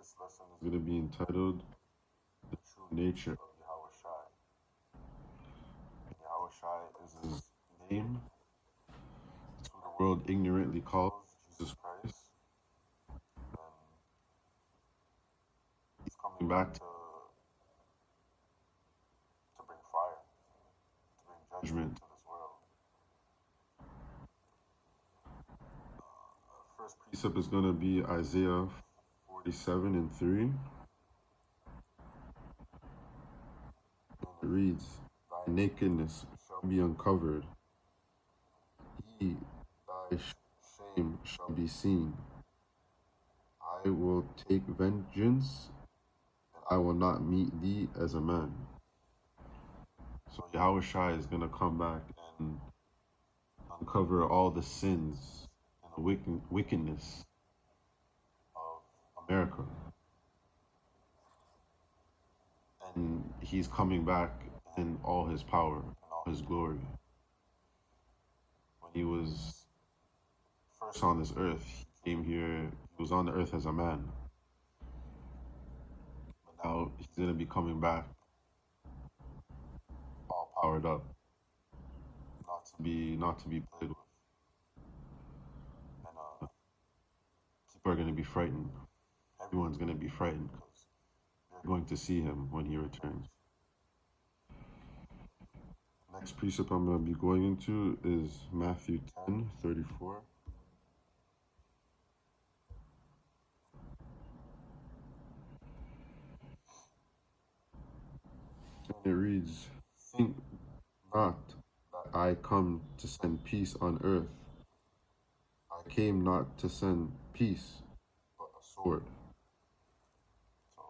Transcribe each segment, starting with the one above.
This lesson is going to be entitled The True Nature of Yahawashi. Yahawashi is his name. It's who the world ignorantly calls Jesus Christ. And he's coming back to bring fire, to bring judgment to this world. First precept is going to be Isaiah 47:3. It reads, "Thy nakedness shall be uncovered, thy shame shall be seen. I will take vengeance, and I will not meet thee as a man." So Yahawashi is going to come back and uncover all the sins and the wickedness of America. And he's coming back in all his power and all his glory. When he was first on this earth, he came here, he was on the earth as a man. But now he's going to be coming back all powered up, not to be played with. And people are going to be frightened. Everyone's going to be frightened because they're going to see him when he returns. Next precept I'm going to be going into is Matthew 10:34. And it reads, "Think not that I come to send peace on earth. I came not to send peace, but a sword." So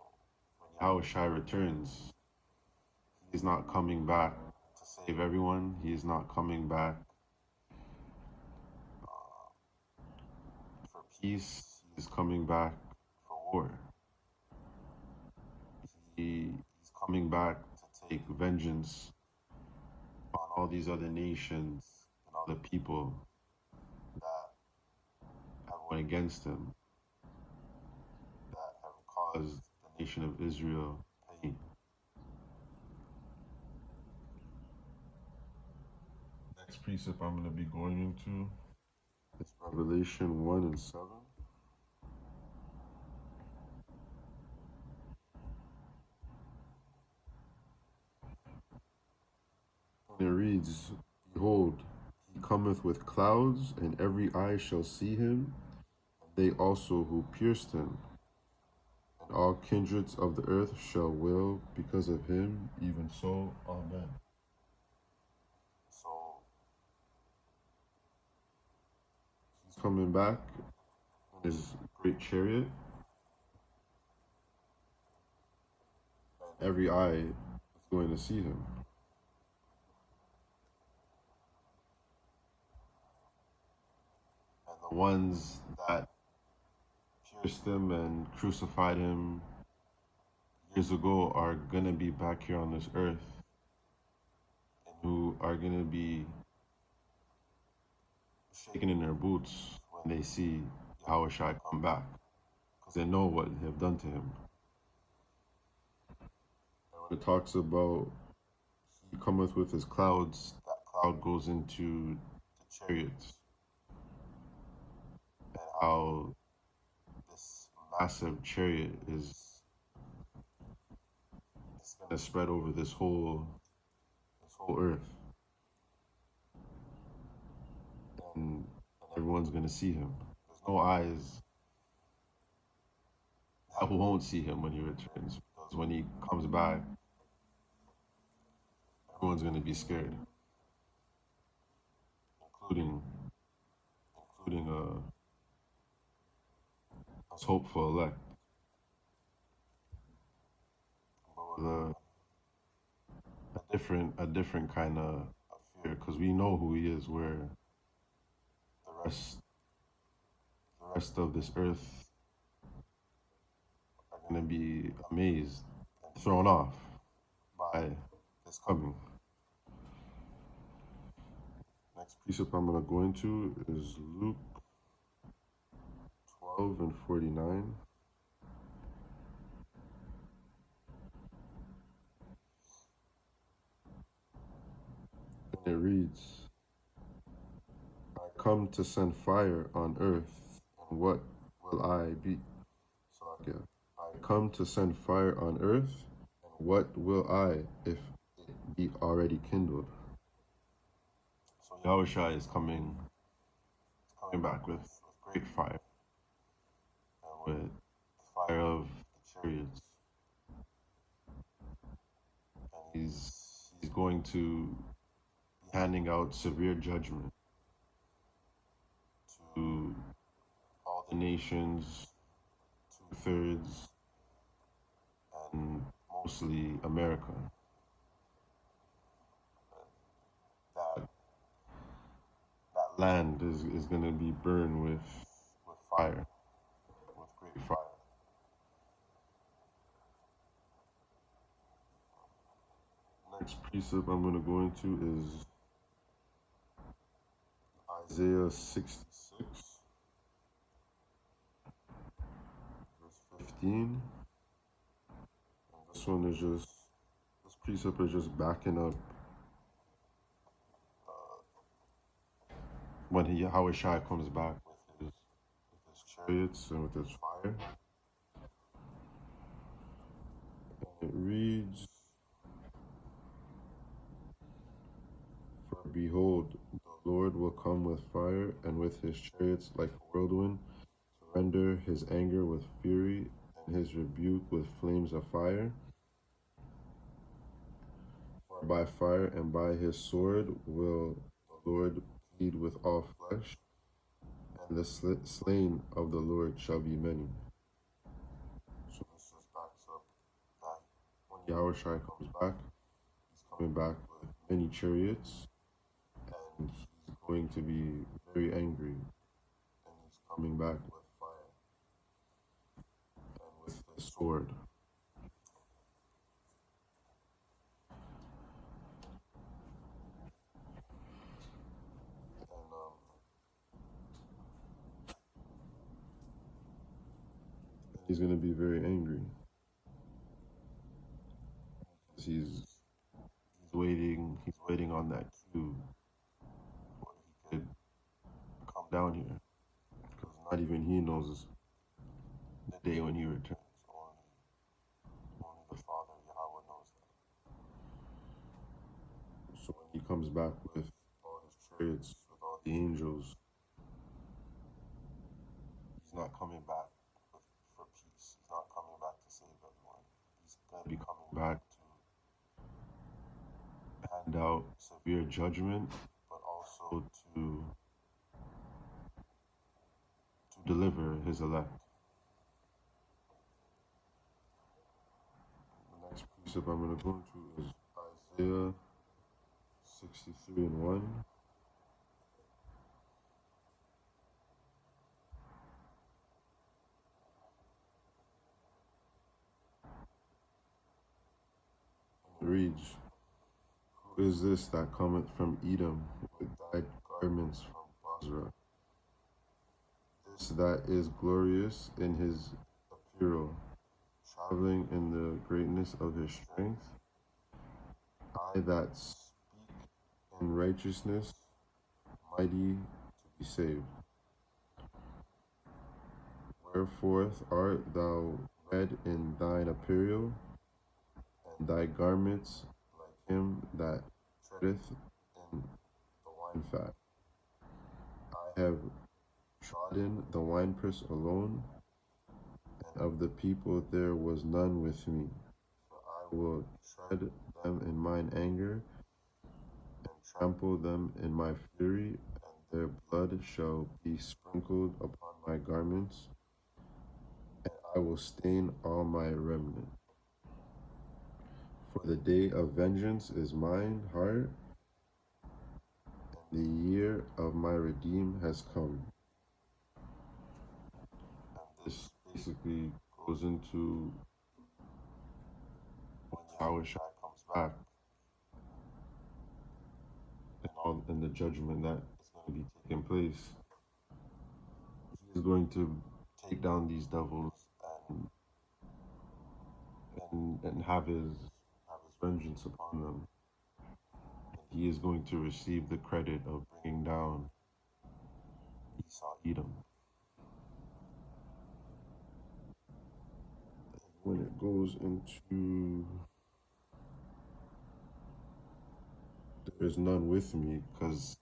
when Yahawashi returns, he's not coming back to save everyone. He is not coming back for peace. He's coming back for war. He's coming back to take vengeance on all these other nations and all the people that have went against him, that have caused the nation of Israel pain. Next precept I'm going to be going into is Revelation 1:7. And it reads, "Behold, he cometh with clouds, and every eye shall see him, and they also who pierced him. And all kindreds of the earth shall wail because of him, even so, Amen." So he's coming back in his great chariot, and every eye is going to see him. And the ones that pierced him and crucified him years ago are going to be back here on this earth, and who are going to be shaking in their boots when they see Yahawashi come back, because they know what they have done to him. And when it talks about he cometh with his clouds, that cloud goes into the chariots, and how this massive chariot is going to spread over this whole earth, and everyone's going to see him. There's no eyes that won't see him when he returns, because when he comes back, everyone's going to be scared, including us hopeful elect. But with a different kind of fear, because we know who he is, where the rest of this earth are going to be amazed and thrown off by his coming. Next precept I'm going to go into is Luke 12:49. It reads, I come to send fire on earth, and what will I be? So again, I come to send fire on earth, and what will I if it be already kindled? So Yahushua is coming back with great fire, and with fire of the chariots, and he's going to be handing out severe judgment to all the nations, 2/3, and mostly America. That that land is going to be burned with fire, with great fire. Next precept I'm going to go into is Isaiah 66, verse 15. And this precept is just backing up when Yahawashi comes back with his chariots and with his fire. And it reads, for behold, the Lord will come with fire, and with his chariots like a whirlwind, to render his anger with fury, and his rebuke with flames of fire. For by fire and by his sword will the Lord plead with all flesh, and the slain of the Lord shall be many. So this just backs up that when Yahushua comes back, he's coming back with many chariots, and he's going to be very angry, and he's coming back with fire and with his sword. And he's going to be very angry because he's waiting on that cue where he could come down here, because not even he knows the day when he returns. Only the Father, Yahweh, knows that. So when he comes back with all his chariots, with all the angels, he's not coming back for peace. He's not coming back to save everyone. He's going to be coming back to hand out severe judgment, but also to deliver his elect. The next precept I'm going to go into is Isaiah 63 and 1. It reads, who is this that cometh from Edom with dyed garments from Basra? This that is glorious in his apparel, traveling in the greatness of his strength. I that speak in righteousness, mighty to be saved. Wherefore art thou red in thine apparel, and thy garments like him that treadeth in the wine fat. I have trodden the winepress alone, and of the people there was none with me. For I will tread them in mine anger, and trample them in my fury, and their blood shall be sprinkled upon my garments, and I will stain all my remnant. For the day of vengeance is mine heart, and the year of my redeem has come. And this basically goes into when Yahushua comes back, and the judgment that is going to be taking place. He is going to take down these devils and have his vengeance upon them. And he is going to receive the credit of bringing down Esau, Edom. When it goes into there is none with me, because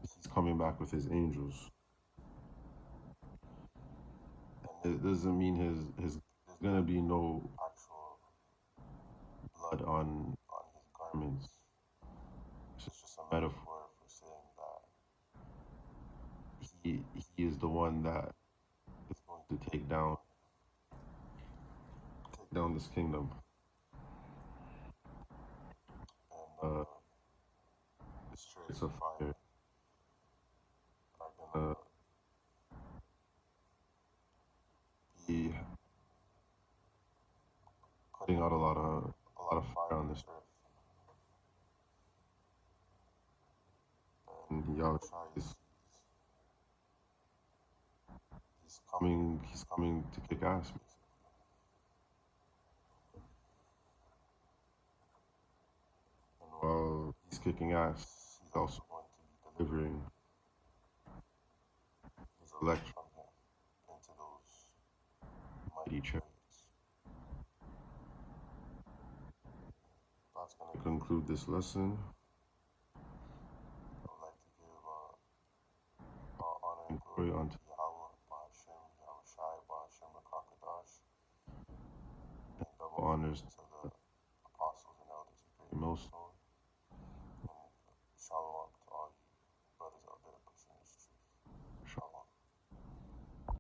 he's coming back with his angels. And it doesn't mean his there's gonna be no actual blood on his garments. It's just a metaphor for saying that he is the one that is going to take down this kingdom. And the chariots of fire are gonna be putting out a lot of fire on this earth. And Yahushua he's coming to kick ass, basically. And while he's kicking ass, he's also going to be delivering his elect from him into those mighty chariots. That's going to conclude this lesson. I would like to give honor and glory unto Yahweh, Bahashem, Yahushai, Bahashem, Rakakadash, and double honors to the